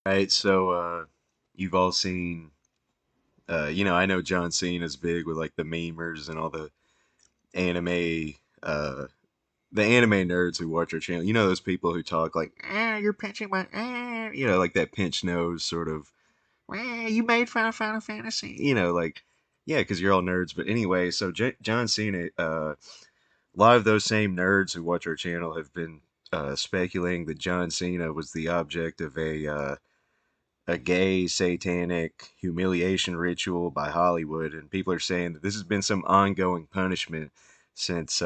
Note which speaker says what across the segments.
Speaker 1: Right, so you've all seen I know John Cena's big with like the memers and all anime uh the anime nerds who watch our channel. You know those people who talk like, you're pinching my like that pinch nose sort of, you made fun of Final Fantasy. Like, yeah, because you're all nerds. But anyway, so John Cena, a lot of those same nerds who watch our channel have been speculating that John Cena was the object of a gay satanic humiliation ritual by Hollywood, and people are saying that this has been some ongoing punishment since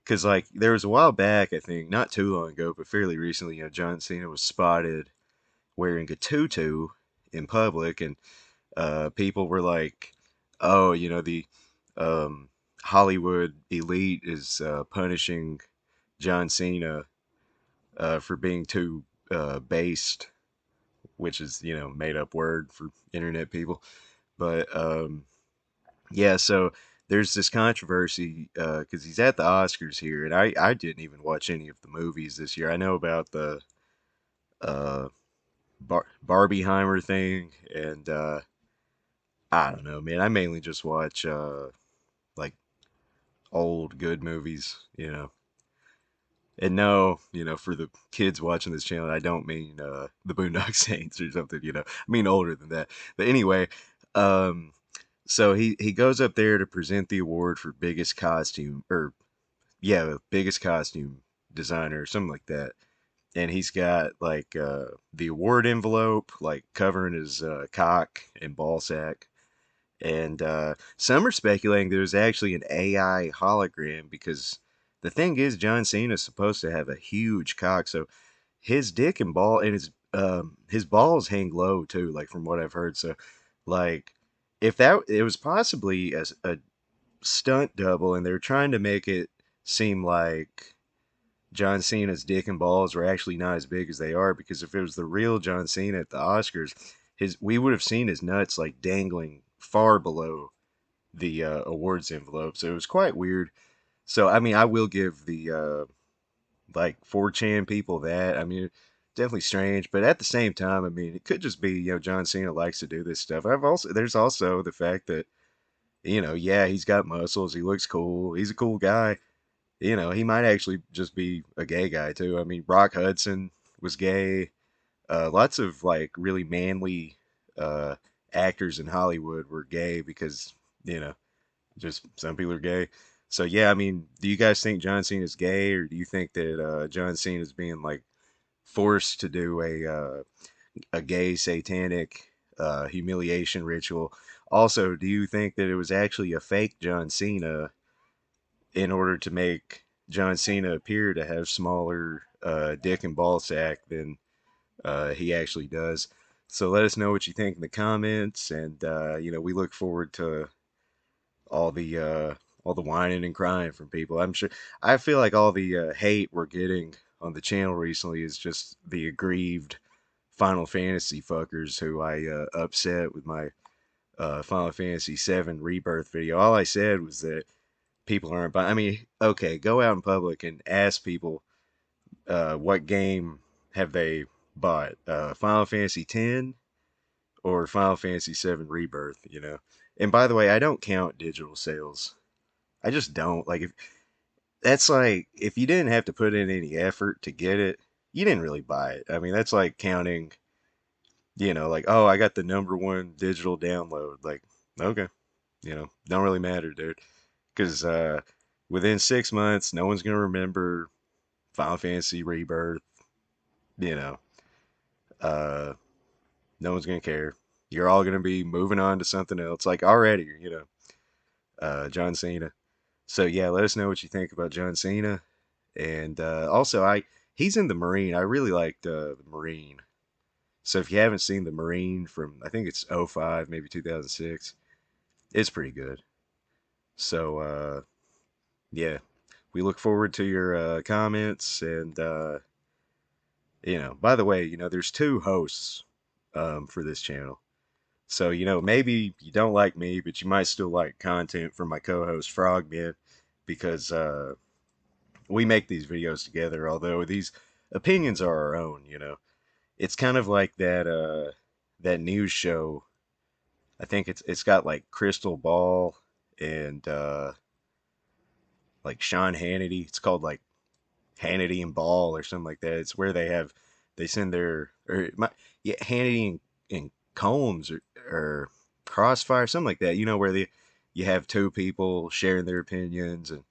Speaker 1: because like there was a while back, I think not too long ago, but fairly recently, John Cena was spotted wearing a tutu in public, and people were like, oh, the um, Hollywood elite is punishing John Cena for being too based, which is made up word for internet people. But yeah, so there's this controversy because he's at the Oscars here, and I didn't even watch any of the movies this year. I know about the uh, Barbieheimer thing, and I don't know, man. I mainly just watch like old good movies, And no, for the kids watching this channel, I don't mean the Boondock Saints or something, I mean older than that. But anyway, um, so he goes up there to present the award for biggest costume, or yeah, biggest costume designer or something like that. And he's got like the award envelope like covering his cock and ball sack. And some are speculating there's actually an AI hologram because the thing is, John Cena is supposed to have a huge cock, so his dick and ball and his balls hang low too, like from what I've heard. So, like, if that it was possibly a stunt double, and they're trying to make it seem like John Cena's dick and balls were actually not as big as they are, because if it was the real John Cena at the Oscars, his we would have seen his nuts like dangling far below the awards envelope. So it was quite weird. So I mean, I will give the like 4chan people that. I mean, definitely strange, but at the same time, I mean, it could just be John Cena likes to do this stuff. There's also the fact that yeah, he's got muscles, he looks cool, he's a cool guy. He might actually just be a gay guy too. I mean, Rock Hudson was gay. Lots of like really manly uh, actors in Hollywood were gay because you know just some people are gay. So yeah, I mean, do you guys think John Cena is gay, or do you think that John Cena is being like forced to do a gay satanic humiliation ritual? Also, do you think that it was actually a fake John Cena in order to make John Cena appear to have smaller dick and ball sack than he actually does? So let us know what you think in the comments, and we look forward to all the uh, all the whining and crying from people. I feel like all the hate we're getting on the channel recently is just the aggrieved Final Fantasy fuckers who I upset with my Final Fantasy VII Rebirth video. All I said was that people aren't buying. I mean, okay, go out in public and ask people what game have they bought, Final Fantasy X or Final Fantasy VII Rebirth. And by the way, I don't count digital sales. I just don't. Like, if you didn't have to put in any effort to get it, you didn't really buy it. I mean, that's like counting, like, oh, I got the number one digital download. Like, okay, don't really matter, dude. Because within 6 months, no one's gonna remember Final Fantasy Rebirth. You know, uh, no one's gonna care. You're all gonna be moving on to something else. Like already, John Cena. So yeah, let us know what you think about John Cena. And also, I he's in the Marine. I really liked the Marine. So if you haven't seen the Marine from, I think it's '05, maybe 2006, it's pretty good. So yeah, we look forward to your comments. And by the way, there's two hosts for this channel. So maybe you don't like me, but you might still like content from my co-host Frogman, because we make these videos together. Although these opinions are our own. It's kind of like that news show. I think it's got like Crystal Ball and like Sean Hannity. It's called like Hannity and Ball or something like that. It's where they send their or my yeah Hannity and Combs or Crossfire, something like that. You know, where you have two people sharing their opinions, and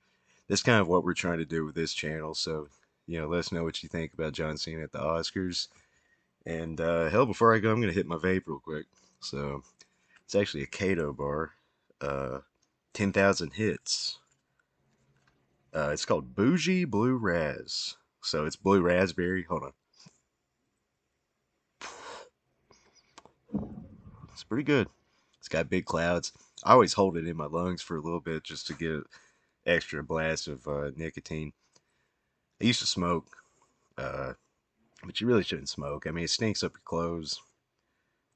Speaker 1: that's kind of what we're trying to do with this channel. So, let us know what you think about John Cena at the Oscars. And hell, before I go, I'm gonna hit my vape real quick. So it's actually a Cato bar, uh, 10,000 hits. It's called Bougie Blue Raz. So it's blue raspberry. Hold on, it's pretty good. It's got big clouds. I always hold it in my lungs for a little bit just to get extra blast of nicotine. I used to smoke, uh, but you really shouldn't smoke. I mean, it stinks up your clothes,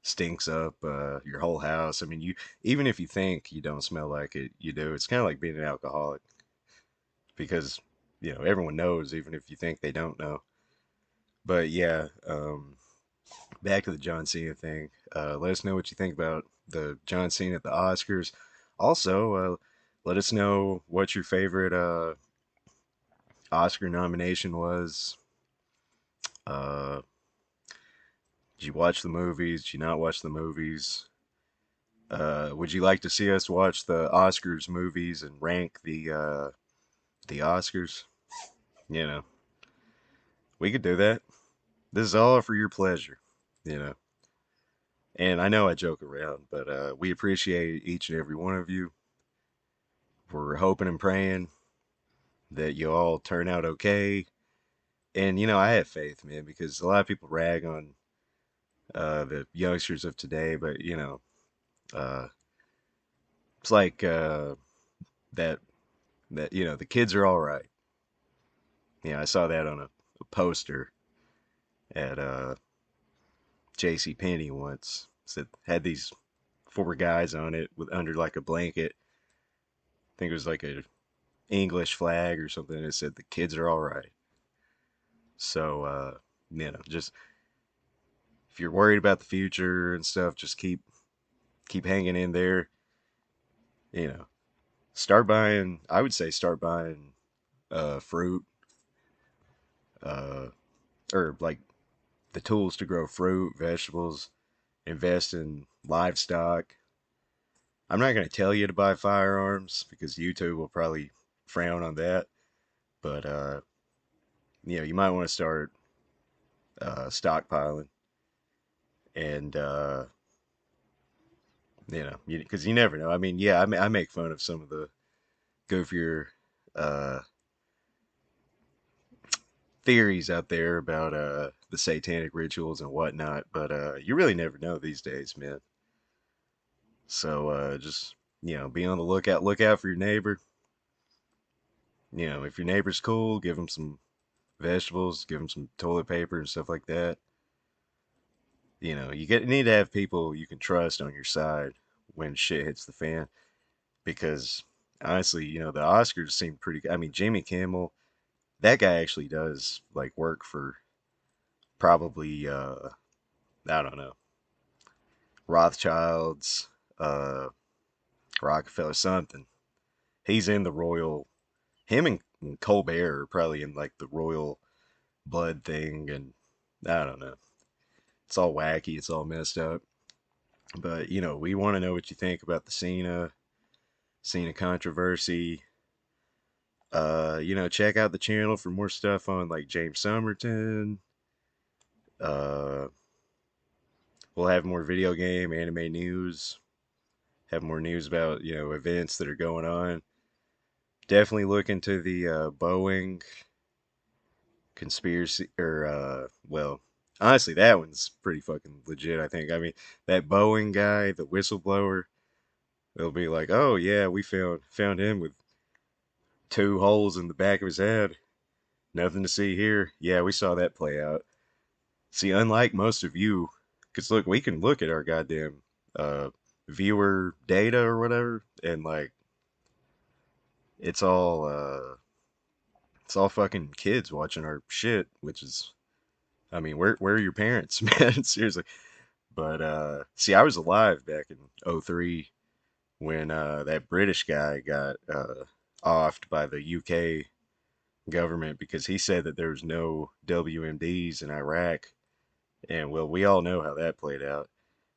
Speaker 1: stinks up your whole house. I mean, you even if you think you don't smell like it, you do. It's kind of like being an alcoholic because everyone knows, even if you think they don't know. But yeah, back to the John Cena thing. Let us know what you think about the John Cena at the Oscars. Also, let us know what your favorite Oscar nomination was. Uh, did you watch the movies? Did you not watch the movies? Would you like to see us watch the Oscars movies and rank the Oscars? You know, we could do that. This is all for your pleasure. You know, and I know I joke around, but we appreciate each and every one of you. We're hoping and praying that you all turn out okay. And I have faith, man, because a lot of people rag on the youngsters of today, but uh, it's like that the kids are all right. I saw that on a poster at J.C. Penney once. Said had these four guys on it with under like a blanket. I think it was like a English flag or something. It said the kids are all right. So just if you're worried about the future and stuff, just keep hanging in there. You know, start buying. I would say start buying fruit, uh, or like the tools to grow fruit, vegetables. Invest in livestock. I'm not going to tell you to buy firearms because YouTube will probably frown on that. But you might want to start stockpiling, and because you never know. I mean, yeah, I make fun of some of the goofier uh, theories out there about the satanic rituals and whatnot, but you really never know these days, man. So just be on the lookout. Look out for your neighbor. If your neighbor's cool, give them some vegetables, give them some toilet paper and stuff like that. Need to have people you can trust on your side when shit hits the fan. Because honestly, the Oscars seem pretty good. I mean, Jimmy Kimmel, that guy actually does like work for probably I don't know, Rothschilds, uh, Rockefeller, something. He's in the royal. Him and Colbert are probably in like the royal blood thing, and I don't know. It's all wacky. It's all messed up. But we want to know what you think about the Cena controversy. Check out the channel for more stuff on like James Somerton. Uh, we'll have more video game, anime news. Have more news about events that are going on. Definitely look into the Boeing conspiracy, or well, honestly, that one's pretty fucking legit. I think. I mean, that Boeing guy, the whistleblower, they'll be like, "Oh yeah, we found him with two holes in the back of his head. Nothing to see here." Yeah, we saw that play out. See, unlike most of you, because look, we can look at our goddamn uh, viewer data or whatever, and like it's all it's all fucking kids watching our shit, which is I mean, where are your parents, man? Seriously. But see, I was alive back in '03 when that British guy got offed by the UK government because he said that there was no WMDs in Iraq. And well, we all know how that played out.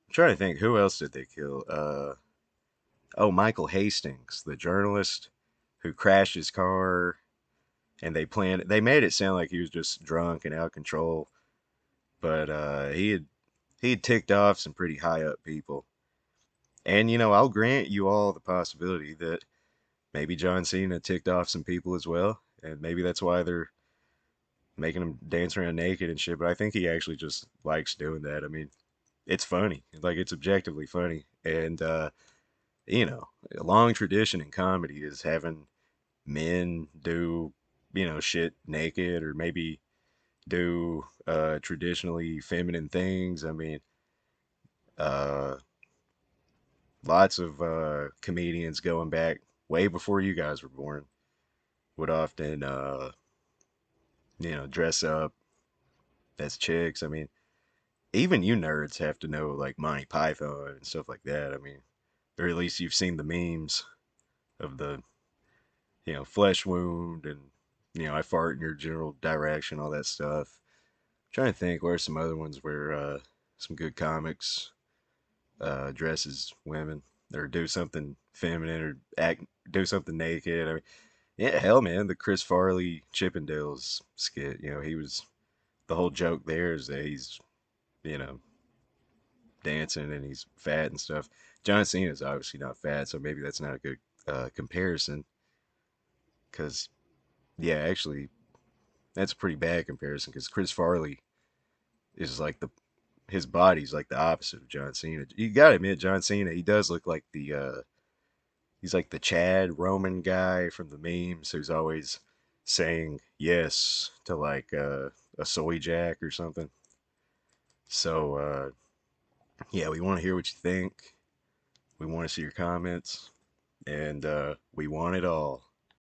Speaker 1: I'm trying to think, who else did they kill? Oh, Michael Hastings, the journalist who crashed his car, and they made it sound like he was just drunk and out of control, but he had ticked off some pretty high up people. And I'll grant you all the possibility that maybe John Cena ticked off some people as well, and maybe that's why they're making him dance around naked and shit. But I think he actually just likes doing that. I mean, it's funny, like it's objectively funny, and you know, a long tradition in comedy is having men do shit naked or maybe do traditionally feminine things. I mean, uh, lots of comedians going back way before you guys were born would often dress up as chicks. I mean, even you nerds have to know like Monty Python and stuff like that. I mean, or at least you've seen the memes of the flesh wound and I fart in your general direction, all that stuff. I'm trying to think where some other ones where some good comics dresses women or do something feminine or do something naked. I mean, yeah, hell, man, the Chris Farley Chippendales skit. He was the whole joke there is that he's you know dancing and he's fat and stuff. John Cena is obviously not fat, so maybe that's not a good comparison. Because yeah, actually, that's a pretty bad comparison. Because Chris Farley is like the his body's like the opposite of John Cena. You gotta admit, John Cena, he does look like the he's like the Chad Roman guy from the memes who's always saying yes to like a soy jack or something. So yeah, we want to hear what you think. We want to see your comments, and we want it all.